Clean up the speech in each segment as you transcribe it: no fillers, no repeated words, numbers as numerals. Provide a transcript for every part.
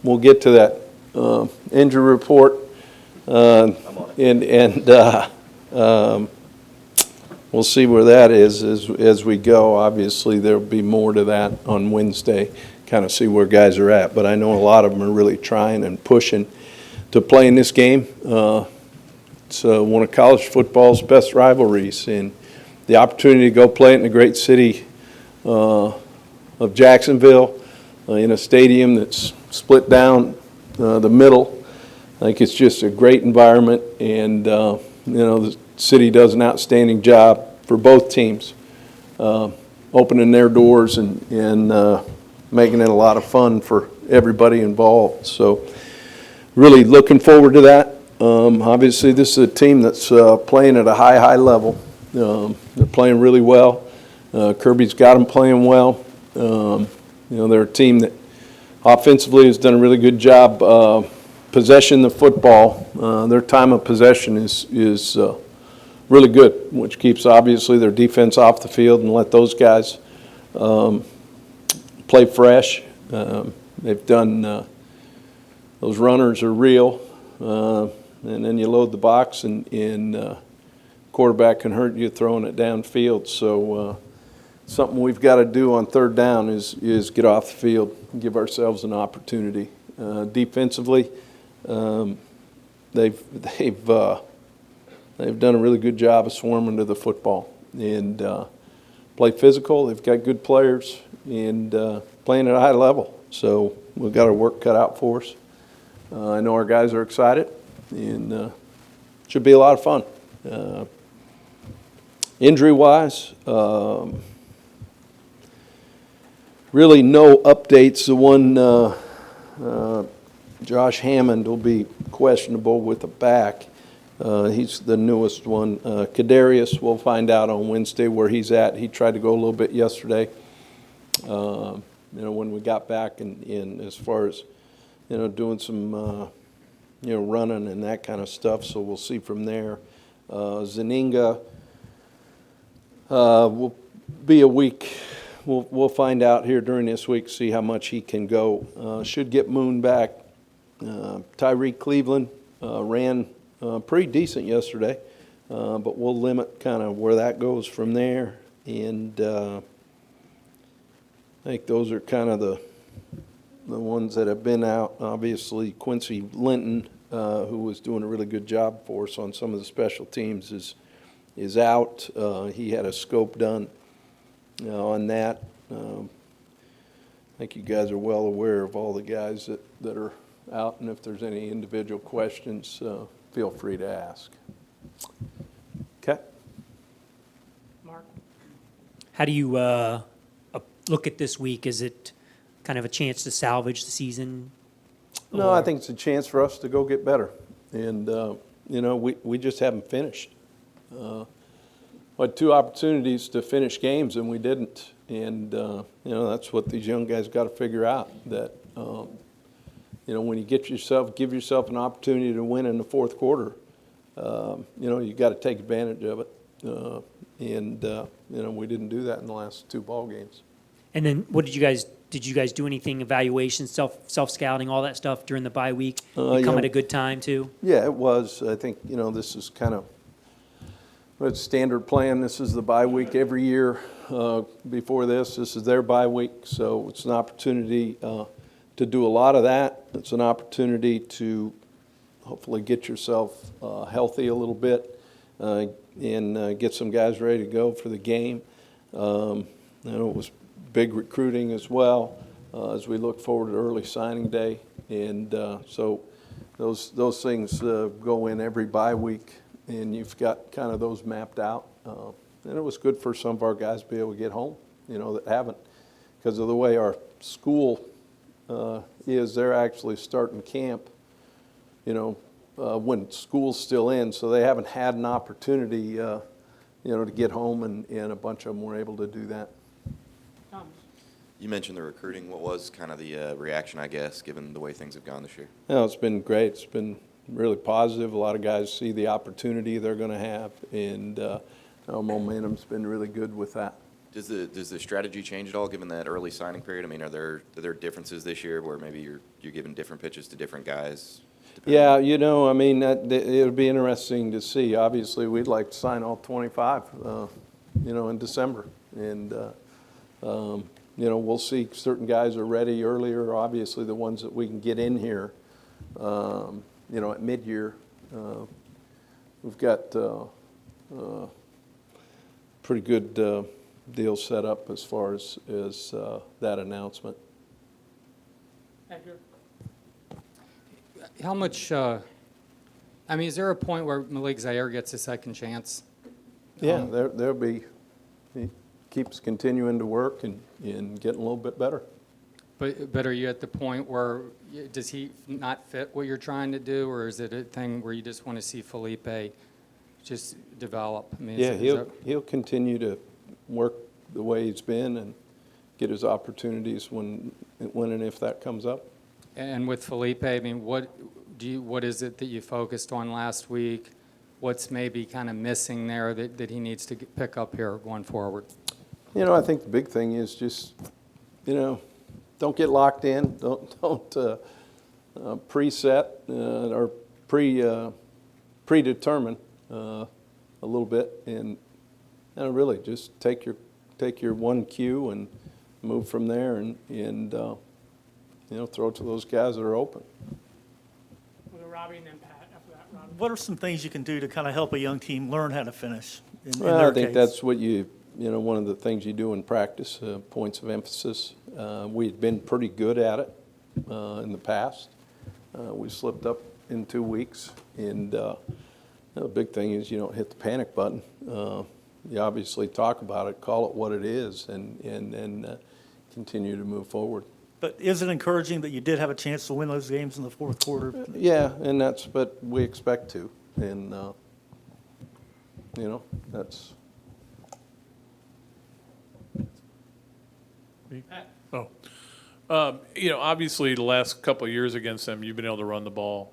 we'll get to that injury report, and we'll see where that is as we go. Obviously, there'll be more to that on Wednesday, kind of see where guys are at. But I know a lot of them are really trying and pushing to play in this game. It's one of college football's best rivalries, and the opportunity to go play it in the great city of Jacksonville in a stadium that's split down the middle. I think it's just a great environment, and the city does an outstanding job for both teams, opening their doors and making it a lot of fun for everybody involved. So really looking forward to that. Obviously, this is a team that's playing at a high level. They're playing really well. Kirby's got them playing well. They're a team that offensively has done a really good job possession the football. Their time of possession is really good, which keeps obviously their defense off the field and let those guys play fresh. They've done those runners are real, and then you load the box and quarterback can hurt you throwing it downfield. So something we've got to do on third down is get off the field and give ourselves an opportunity. Defensively, they've done a really good job of swarming to the football and play physical. They've got good players and playing at a high level. So we've got our work cut out for us. I know our guys are excited, and should be a lot of fun. Injury-wise, really no updates. The one, Josh Hammond will be questionable with a back. He's the newest one. Kadarius, we'll find out on Wednesday where he's at. He tried to go a little bit yesterday, when we got back, and as far as, doing some, running and that kind of stuff. So we'll see from there. Zeninga will be a week. We'll find out here during this week, see how much he can go. Should get Moon back. Tyreek Cleveland ran pretty decent yesterday, but we'll limit kind of where that goes from there. And I think those are kind of the ones that have been out. Obviously, Quincy Linton, who was doing a really good job for us on some of the special teams, is out. He had a scope done on that. I think you guys are well aware of all the guys that are out, and if there's any individual questions, feel free to ask. Okay. Mark, how do you look at this week? Is it kind of a chance to salvage the season? No, I think it's a chance for us to go get better. And, we just haven't finished. We had 2 opportunities to finish games, and we didn't. And, that's what these young guys got to figure out, that, when you give yourself an opportunity to win in the fourth quarter, you got to take advantage of it. We didn't do that in the last 2 ball games. And then what did you guys do anything, evaluation, self-scouting, all that stuff during the bye week? You come at a good time too? Yeah, it was. I think, this is kind of a standard plan. This is the bye week every year. Before this is their bye week. So it's an opportunity to do a lot of that. It's an opportunity to hopefully get yourself healthy a little bit and get some guys ready to go for the game. It was big recruiting as well as we look forward to early signing day. And so those things go in every bye week, and you've got kind of those mapped out. And it was good for some of our guys to be able to get home, that haven't, because of the way our school is. They're actually starting camp, when school's still in, so they haven't had an opportunity, to get home, and a bunch of them were able to do that. You mentioned the recruiting. What was kind of the reaction, I guess, given the way things have gone this year? It's been great. It's been really positive. A lot of guys see the opportunity they're going to have, and our momentum's been really good with that. Does the strategy change at all, given that early signing period? I mean, are there differences this year where maybe you're giving different pitches to different guys? Yeah, I mean, it'll be interesting to see. Obviously, we'd like to sign all 25, in December. And, we'll see certain guys are ready earlier. Obviously, the ones that we can get in here, at mid-year. We've got pretty good deal set up as far as that announcement. How much, is there a point where Malik Zaire gets a second chance? Yeah, there'll be, he keeps continuing to work and getting a little bit better. But are you at the point where, does he not fit what you're trying to do, or is it a thing where you just want to see Felipe just develop? I mean, Yeah, is that- he'll continue to work the way he's been and get his opportunities when and if that comes up. And with Felipe, I mean, what is it that you focused on last week? What's maybe kind of missing there that he needs to pick up here going forward? I think the big thing is just, don't get locked in. Don't preset or predetermine a little bit, and really just take your one cue and move from there, and throw it to those guys that are open. We'll go Robbie and then Pat after that. Robbie. What are some things you can do to kind of help a young team learn how to finish? In Well, their I think case? that's what one of the things you do in practice, points of emphasis. We've been pretty good at it in the past. We slipped up in 2 weeks, and the big thing is you don't hit the panic button. You obviously talk about it, call it what it is, and continue to move forward. But is it encouraging that you did have a chance to win those games in the fourth quarter? Yeah, and that's what we expect to, and that's. Obviously, the last couple of years against them, you've been able to run the ball.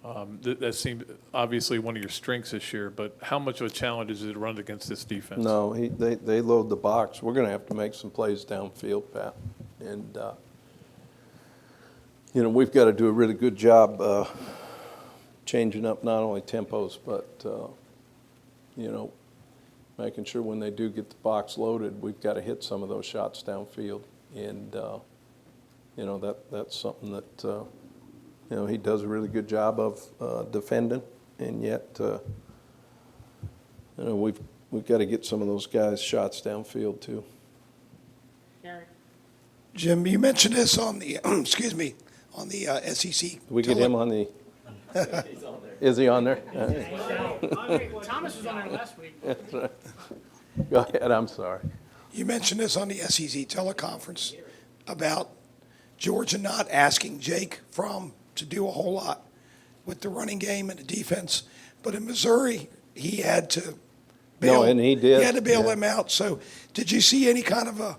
That seemed obviously one of your strengths this year, but how much of a challenge is it to run against this defense? No, they load the box. We're going to have to make some plays downfield, Pat. And, we've got to do a really good job changing up not only tempos, but, making sure when they do get the box loaded, we've got to hit some of those shots downfield. And, that's something that, he does a really good job of defending. And yet, we've got to get some of those guys shots downfield too. Gary. Jim, you mentioned this on the, excuse me, on the SEC. Did we get him on the? Is he on there? Thomas was on there last week. Go ahead, I'm sorry. You mentioned this on the SEC teleconference about Georgia not asking Jake Fromm to do a whole lot with the running game and the defense. But in Missouri, he had to bail. No, and he did. He had to bail Yeah. him out. So did you see any kind of a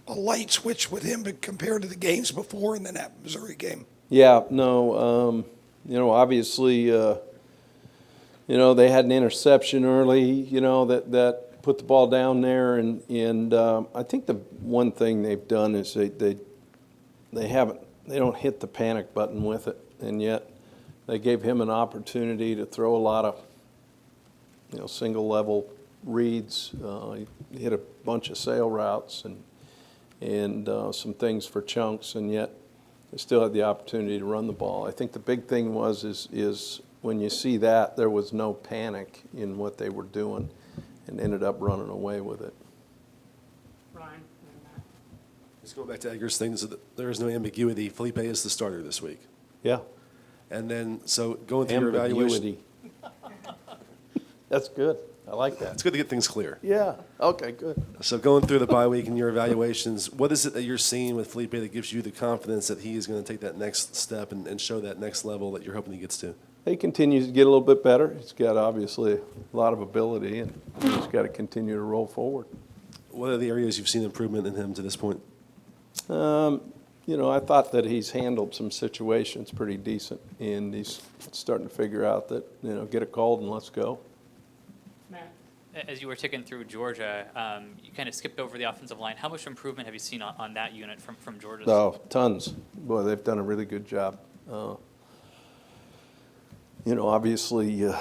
light switch with him compared to the games before and then that Missouri game? Yeah, no, obviously, they had an interception early, that put the ball down there, and I think the one thing they've done is they don't hit the panic button with it, and yet they gave him an opportunity to throw a lot of, single level reads. He hit a bunch of sail routes and some things for chunks, and yet they still had the opportunity to run the ball. I think the big thing is when you see that, there was no panic in what they were doing and ended up running away with it. Ryan and Matt. Just going back to Edgar's things, there is no ambiguity. Felipe is the starter this week. Yeah. And then, so going through your evaluation, Ambiguity. That's good. I like that. it's good to get things clear. Yeah. Okay, good. So going through the bye week and your evaluations, what is it that you're seeing with Felipe that gives you the confidence that he is going to take that next step and show that next level that you're hoping he gets to? He continues to get a little bit better. He's got obviously a lot of ability, and he's got to continue to roll forward. What are the areas you've seen improvement in him to this point? I thought that he's handled some situations pretty decent, and he's starting to figure out that, get a call and let's go. Matt. as you were ticking through Georgia, you kind of skipped over the offensive line. How much improvement have you seen on that unit from Georgia's? Oh, tons. Boy, they've done a really good job. Obviously,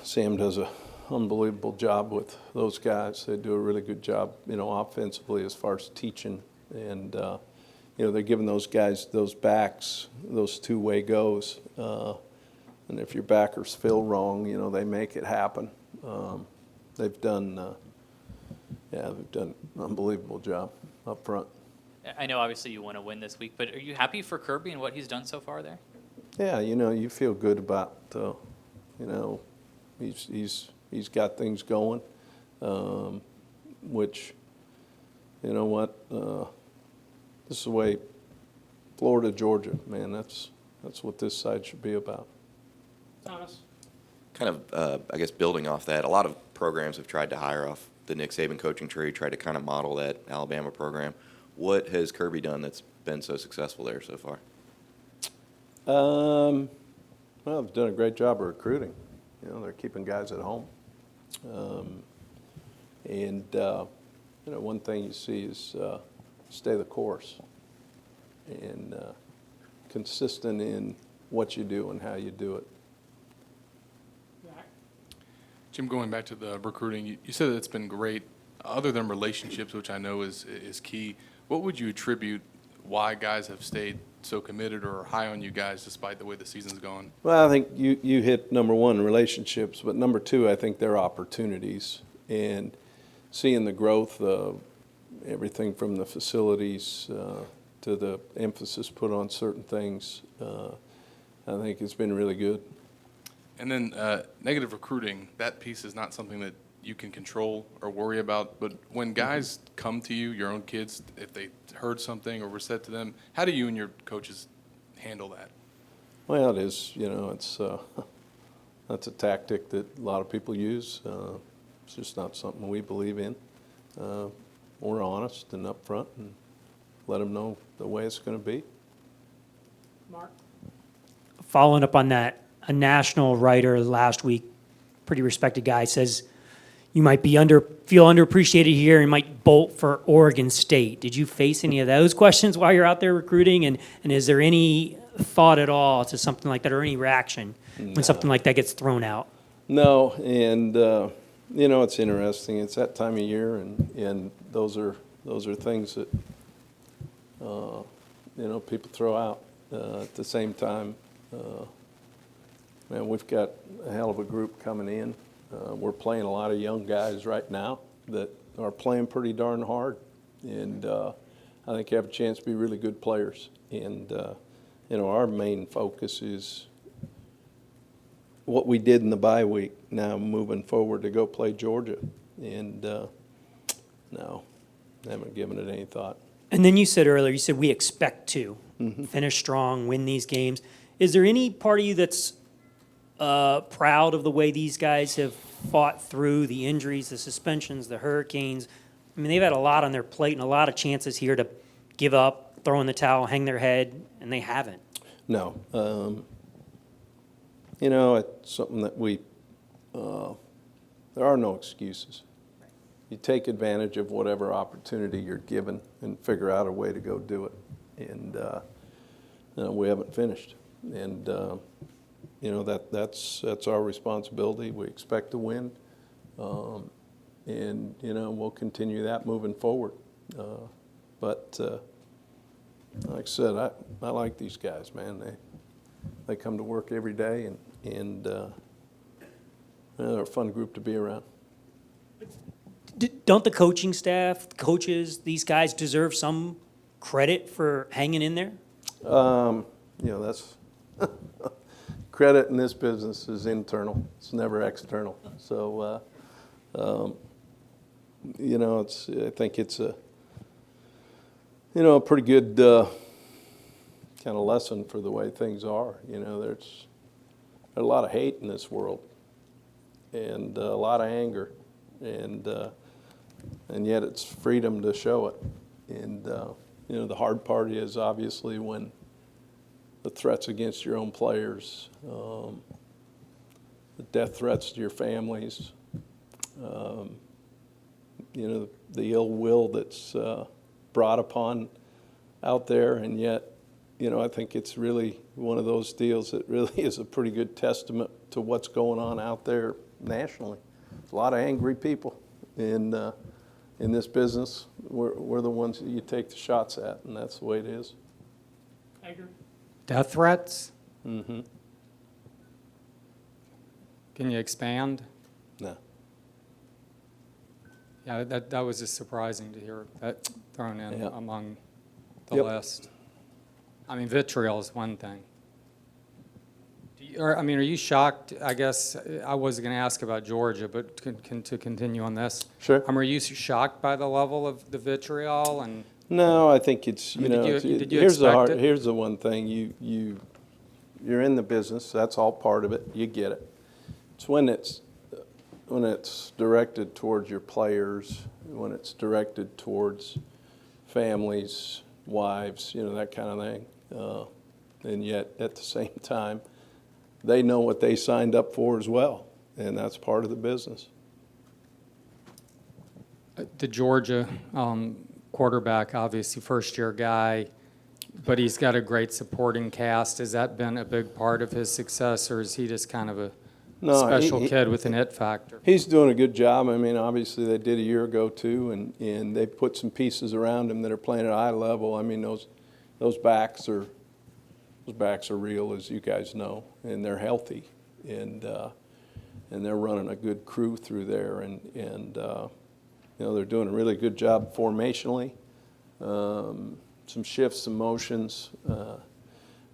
Sam does an unbelievable job with those guys. They do a really good job, offensively as far as teaching. And, they're giving those guys, those backs, those two-way goes. And if your backers feel wrong, they make it happen. They've done an unbelievable job up front. I know obviously you want to win this week, but are you happy for Kirby and what he's done so far there? Yeah, you feel good about, he's got things going, which, you know what, this is the way Florida, Georgia, man, that's what this side should be about. Thomas? Kind of, I guess, building off that, a lot of programs have tried to hire off the Nick Saban coaching tree, tried to kind of model that Alabama program. What has Kirby done that's been so successful there so far? Well, they've done a great job of recruiting. They're keeping guys at home. One thing you see is stay the course and consistent in what you do and how you do it. Jim, going back to the recruiting, you said that it's been great. Other than relationships, which I know is key, what would you attribute why guys have stayed so committed or high on you guys despite the way the season's gone? Well, I think you hit number one, relationships, but number two, I think they're opportunities. And seeing the growth of everything from the facilities to the emphasis put on certain things, I think it's been really good. And then negative recruiting, that piece is not something that you can control or worry about. But when guys come to you, your own kids, if they heard something or were said to them, how do you and your coaches handle that? Well, it is, it's that's a tactic that a lot of people use. It's just not something we believe in. We're honest and upfront and let them know the way it's going to be. Mark? Following up on that, a national writer last week, pretty respected guy, says you might be feel underappreciated here and might bolt for Oregon State. Did you face any of those questions while you're out there recruiting? And is there any thought at all to something like that or any reaction when something like that gets thrown out? No, and it's interesting. It's that time of year, and those are things that people throw out. At the same time, man, we've got a hell of a group coming in. We're playing a lot of young guys right now that are playing pretty darn hard, and I think have a chance to be really good players. And our main focus is what we did in the bye week. Now moving forward to go play Georgia, and no, haven't given it any thought. And then you said earlier, we expect to finish strong, win these games. Is there any part of you that's proud of the way these guys have fought through the injuries, the suspensions, the hurricanes? I mean, they've had a lot on their plate and a lot of chances here to give up, throw in the towel, hang their head, and they haven't. No. It's something that there are no excuses. You take advantage of whatever opportunity you're given and figure out a way to go do it. And we haven't finished. And, that's our responsibility. We expect to win. And we'll continue that moving forward. But like I said, I like these guys, man. They come to work every day, and they're a fun group to be around. Don't the coaching staff, coaches, these guys deserve some credit for hanging in there? That's credit in this business is internal. It's never external. So, I think it's a pretty good kind of lesson for the way things are. There's a lot of hate in this world, and a lot of anger, and yet it's freedom to show it. And the hard part is obviously when the threats against your own players, the death threats to your families, the ill will that's brought upon out there, and yet, I think it's really one of those deals that really is a pretty good testament to what's going on out there nationally. A lot of angry people in this business. We're the ones that you take the shots at, and that's the way it is. Death threats? Mm-hmm. Can you expand? No. Yeah, that was just surprising to hear that thrown in Yeah. among the Yep. list. I mean, vitriol is one thing. Are you shocked? I guess I was going to ask about Georgia, but to continue on this. Sure. Are you shocked by the level of the vitriol? And No, I think it's, I mean, did you here's the expect it? here's the one thing, you're in the business, that's all part of it, you get it. It's when it's directed towards your players, when it's directed towards families, wives, that kind of thing. And yet, at the same time, they know what they signed up for as well, and that's part of the business. the Georgia quarterback, obviously first-year guy, but he's got a great supporting cast. Has that been a big part of his success, or is he just kind of a special kid with an it factor? He's doing a good job. I mean, obviously they did a year ago too, and they put some pieces around him that are playing at a high level. I mean, those backs are real, as you guys know, and they're healthy, and they're running a good crew through there, and they're doing a really good job formationally. Some shifts, some motions,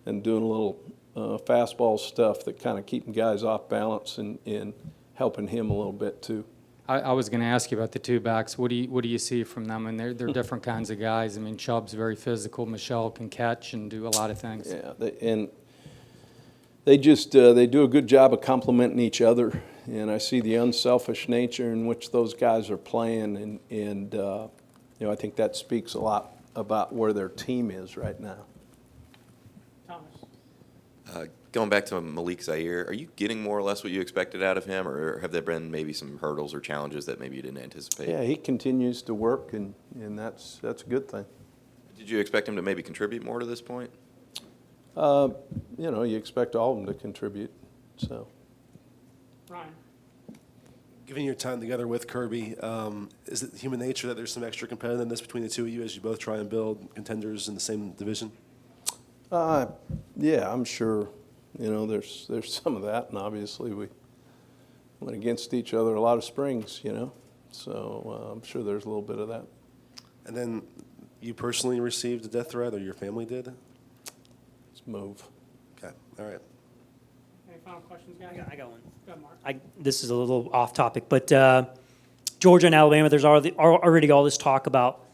and doing a little fastball stuff that kind of keeping guys off balance and helping him a little bit too. I was going to ask you about the two backs. What do you see from them? And they're different kinds of guys. I mean, Chubb's very physical. Michelle can catch and do a lot of things. Yeah, they do a good job of complementing each other, and I see the unselfish nature in which those guys are playing, and I think that speaks a lot about where their team is right now. Going back to Malik Zaire, are you getting more or less what you expected out of him, or have there been maybe some hurdles or challenges that maybe you didn't anticipate? Yeah, he continues to work, and that's a good thing. Did you expect him to maybe contribute more to this point? You expect all of them to contribute, so. Ryan. Given your time together with Kirby, is it human nature that there's some extra competitiveness between the two of you as you both try and build contenders in the same division? Yeah, I'm sure. There's some of that, and obviously we went against each other a lot of springs, so I'm sure there's a little bit of that. And then you personally received a death threat, or your family did? Let's move. Okay, all right. Any final questions, guys? I got one. Go ahead, Mark. This is a little off topic, but Georgia and Alabama, there's already all this talk about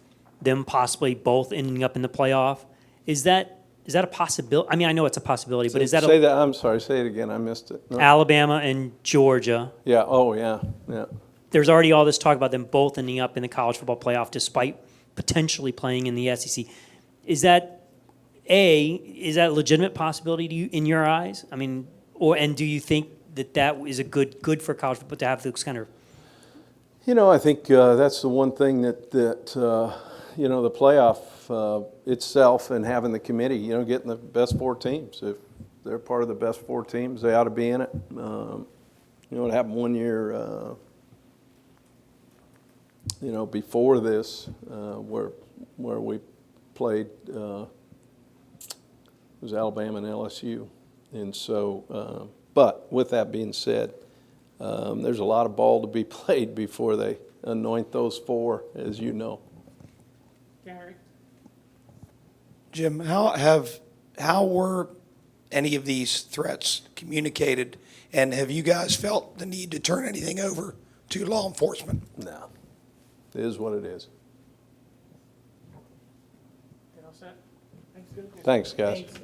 them possibly both ending up in the playoff. Is that a possibility? I mean, I know it's a possibility, but is that Say that, I'm sorry, say it again, I missed it. No. Alabama and Georgia? Yeah, oh, yeah. There's already all this talk about them both ending up in the college football playoff despite potentially playing in the SEC. Is that a legitimate possibility to you in your eyes? I mean, and do you think that is a good for college football to have those kind of? I think that's the one thing that the playoff itself and having the committee, getting the best four teams. If they're part of the best four teams, they ought to be in it. It happened one year, before this, where we played, it was Alabama and LSU. And so, but with that being said, there's a lot of ball to be played before they anoint those four, as you know. Gary? Jim, how were any of these threats communicated, and have you guys felt the need to turn anything over to law enforcement? No, it is what it is. All set? Thanks, good. Thanks, guys. Thanks.